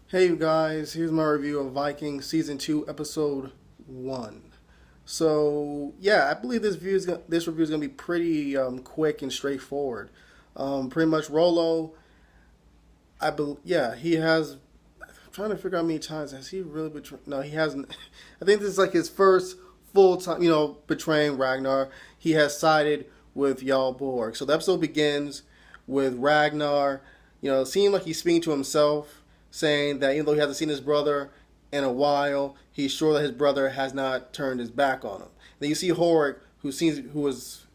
Hey you guys, here's my review of Vikings Season 2, Episode 1. So, yeah, I believe this review is going to be pretty quick and straightforward. Pretty much Rolo, yeah, he has. I'm trying to figure out how many times. Has he really betrayed? No, he hasn't. I think this is like his first full time, betraying Ragnar. He has sided with Jarl Borg. So the episode begins with Ragnar, seeing like he's speaking to himself, saying that even though he hasn't seen his brother in a while, he's sure that his brother has not turned his back on him. Then you see Horik, who was,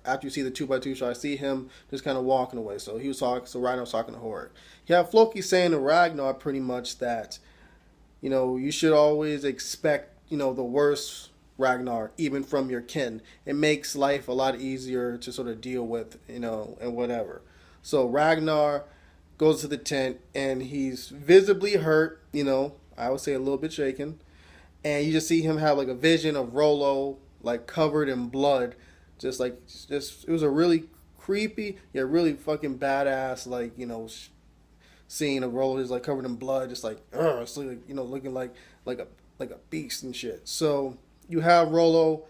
after you see the 2x2 shot, I see him just kind of walking away. So he was talking. So Ragnar was talking to Horik. You have Floki saying to Ragnar pretty much that, you should always expect, the worst Ragnar, even from your kin. It makes life a lot easier to sort of deal with, and whatever. So Ragnar goes to the tent and he's visibly hurt, I would say a little bit shaken. And you just see him have like a vision of Rolo like covered in blood. Just it was a really creepy, yeah, really fucking badass, like, scene of Rolo is like covered in blood, just like, so, like, looking like a beast and shit. So you have Rolo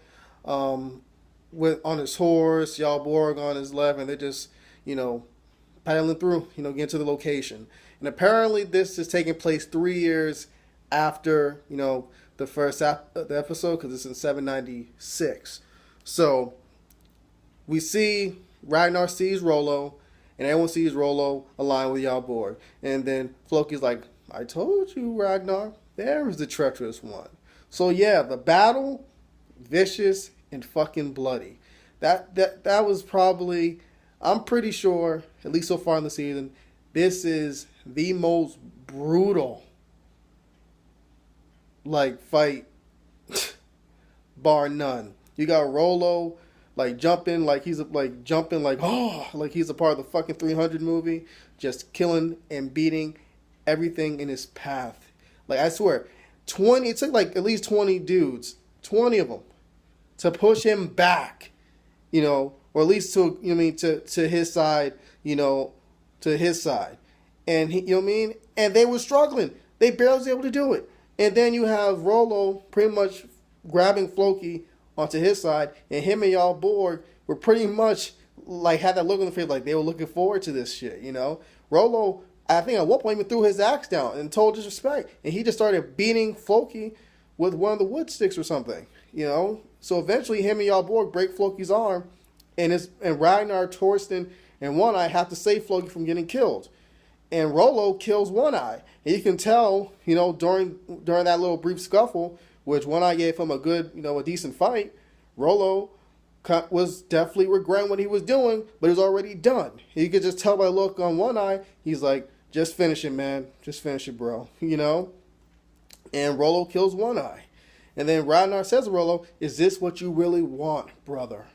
with on his horse, Jarl Borg on his left, and they're just, paddling through, getting to the location. And apparently this is taking place 3 years after, the first the episode, because it's in 796. So we see Ragnar sees Rolo, and everyone sees Rolo aligned with Jarl Borg. And then Floki's like, I told you, Ragnar, there is the treacherous one. So yeah, the battle, vicious and fucking bloody. That was probably, I'm pretty sure, at least so far in the season, this is the most brutal like fight bar none. You got Rolo like jumping like he's like he's a part of the fucking 300 movie, just killing and beating everything in his path. Like I swear, 20. It took like at least 20 dudes, 20 of them, to push him back, or at least to his side, to his side, and he, and they were struggling. They barely was able to do it. And then you have Rolo pretty much grabbing Floki onto his side, and him and Jarl Borg were pretty much like had that look on the face like they were looking forward to this shit. Rolo, I think at one point even threw his axe down and told disrespect, and he just started beating Floki with one of the wood sticks or something. So eventually him and Jarl Borg break Floki's arm, and Ragnar, Torsten, and One Eye have to save Floki from getting killed. And Rolo kills One Eye. And you can tell, during that little brief scuffle, which One Eye gave him a good, a decent fight, Rolo was definitely regretting what he was doing, but it was already done. You could just tell by the look on One Eye, he's like, just finish it, man. Just finish it, bro. And Rolo kills One Eye. And then Ragnar says to Rolo, is this what you really want, brother?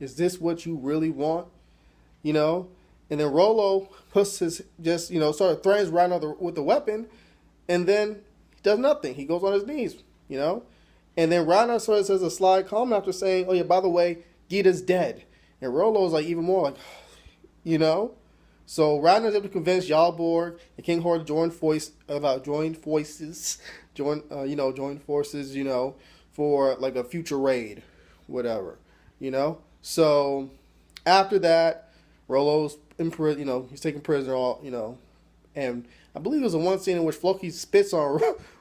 Is this what you really want? And then Rolo puts his, sort of threatens Ragnar with the weapon, and then he does nothing. He goes on his knees, And then Ragnar sort of says a sly comment after saying, oh yeah, by the way, Gita's dead. And Rolo's like even more like, So Ragnar's able to convince Jarl Borg and King Horde to join forces, for like a future raid, whatever, So after that, Rolo's in prison, he's taken prisoner, and I believe there's a one scene in which Floki spits on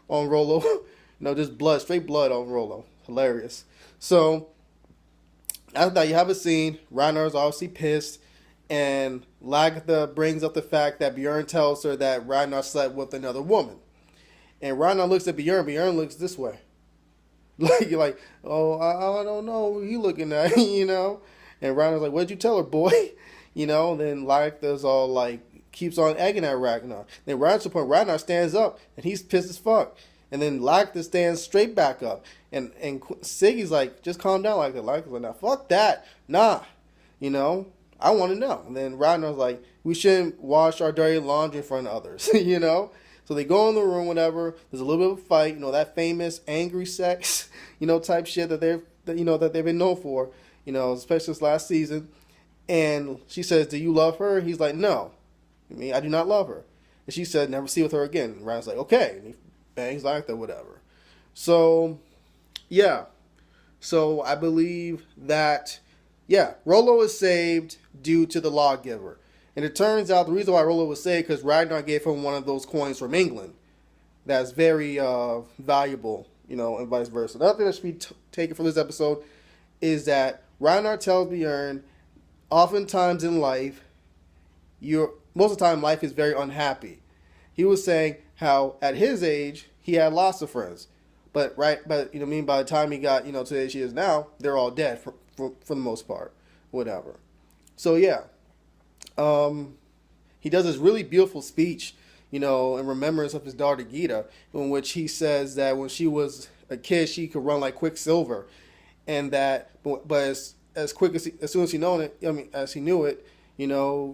Rolo, just blood, straight blood on Rolo. Hilarious. So after that, you have a scene. Ragnar's obviously pissed, and Lagertha brings up the fact that Bjorn tells her that Ragnar slept with another woman, and Ragnar looks at Bjorn. Bjorn looks this way, like, oh, I don't know who you looking at, And Ragnar's like, what'd you tell her, boy? Then Lagertha's all like, keeps on egging at Ragnar. Then Ragnar stands up, and he's pissed as fuck. And then Lagertha stands straight back up. And Siggy's like, just calm down, Lagertha. Lagertha's like, nah, fuck that. Nah. I want to know. And then Ragnar's like, we shouldn't wash our dirty laundry in front of others, So they go in the room, whatever. There's a little bit of a fight, that famous angry sex, type shit that they've been known for, especially this last season. And she says, do you love her? He's like, no. I do not love her. And she said, never see with her again. And Ragnar's like, okay. And he bangs Lagertha, whatever. So, yeah. So I believe that, yeah, Rollo is saved due to the lawgiver. And it turns out the reason why Rollo was saved because Ragnar gave him one of those coins from England that's very valuable, and vice versa. Another thing that should be taken from this episode is that Ragnar tells Bjorn, oftentimes in life, most of the time life is very unhappy. He was saying how at his age he had lots of friends, but by the time he got to the age he is now, they're all dead for the most part, whatever. So yeah, he does this really beautiful speech, in remembrance of his daughter Gita, in which he says that when she was a kid she could run like Quicksilver, and that but as soon as he knew it,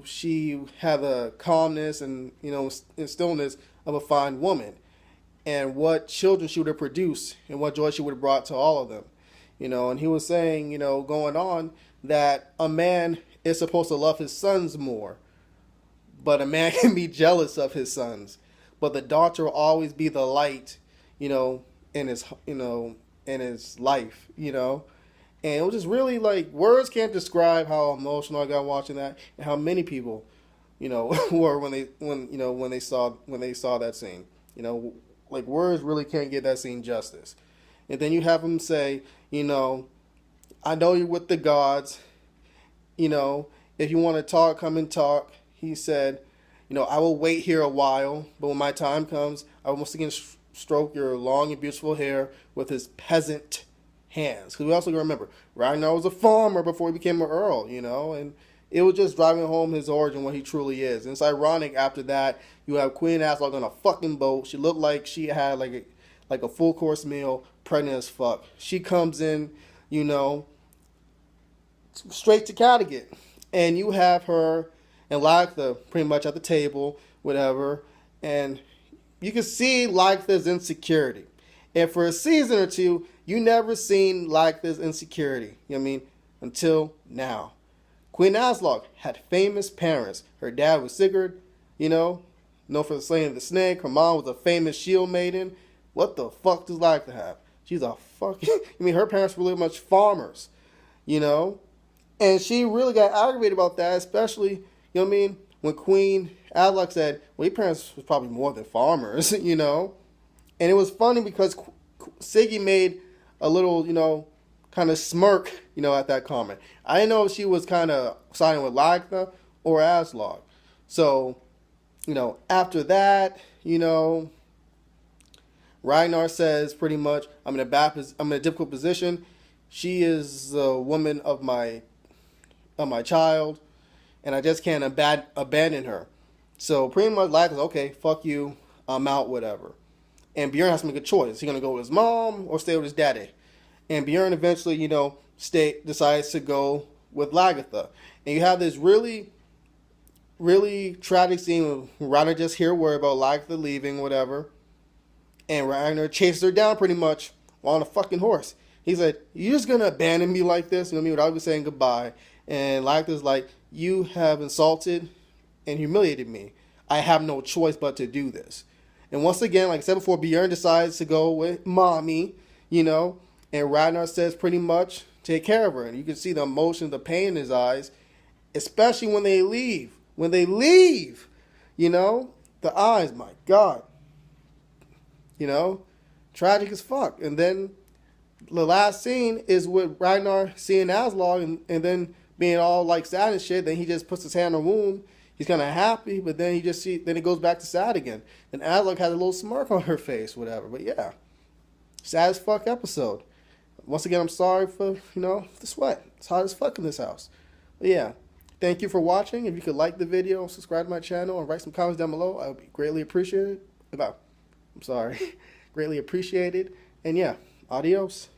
she had the calmness and and stillness of a fine woman, and what children she would have produced and what joy she would have brought to all of them, and he was saying, going on, that a man is supposed to love his sons more, but a man can be jealous of his sons, but the daughter will always be the light, in his life, And it was just really like, words can't describe how emotional I got watching that, and how many people, were when they saw that scene. Like words really can't give that scene justice. And then you have him say, I know you're with the gods. If you want to talk, come and talk. He said, I will wait here a while, but when my time comes, I will once again stroke your long and beautiful hair with his peasant hands. Because we also got to remember, Ragnar was a farmer before he became an earl, and it was just driving home his origin, what he truly is. And it's ironic, after that, you have Queen Aslog on a fucking boat. She looked like she had like a full course meal, pregnant as fuck. She comes in, straight to Kattegat. And you have her and Lagertha pretty much at the table, whatever. And you can see Lagertha's insecurity. And for a season or two, you never seen Lagertha's insecurity. Until now. Queen Aslog had famous parents. Her dad was Sigurd, known for the slaying of the snake. Her mom was a famous shield maiden. What the fuck does Lagertha have? She's a fucking... her parents were really much farmers, And she really got aggravated about that, especially, when Queen Aslog said, well, your parents was probably more than farmers, And it was funny because Siggy made a little, kind of smirk, at that comment. I didn't know if she was kind of siding with Lagertha or Aslog. So, after that, Ragnar says pretty much, I'm in a difficult position. She is the woman of my child, and I just can't abandon her. So pretty much Lagertha's, okay, fuck you, I'm out, whatever. And Bjorn has to make a choice. Is he going to go with his mom or stay with his daddy? And Bjorn eventually, decides to go with Lagertha. And you have this really, really tragic scene of Ragnar just here worried about Lagertha leaving, whatever. And Ragnar chases her down pretty much on a fucking horse. He's like, you're just going to abandon me like this? Without even saying goodbye. And Lagertha's like, you have insulted and humiliated me. I have no choice but to do this. And once again, like I said before, Bjorn decides to go with mommy, and Ragnar says pretty much, take care of her. And you can see the emotion, the pain in his eyes, especially when they leave. When they leave, the eyes, my God. Tragic as fuck. And then the last scene is with Ragnar seeing Aslog and then being all like sad and shit. Then he just puts his hand on the wound. He's kind of happy, but then then it goes back to sad again. And Aslog has a little smirk on her face, whatever. But yeah, sad as fuck episode. Once again, I'm sorry for, the sweat. It's hot as fuck in this house. But yeah, thank you for watching. If you could like the video, subscribe to my channel, and write some comments down below, I would be greatly appreciated. Greatly appreciated. And yeah, adios.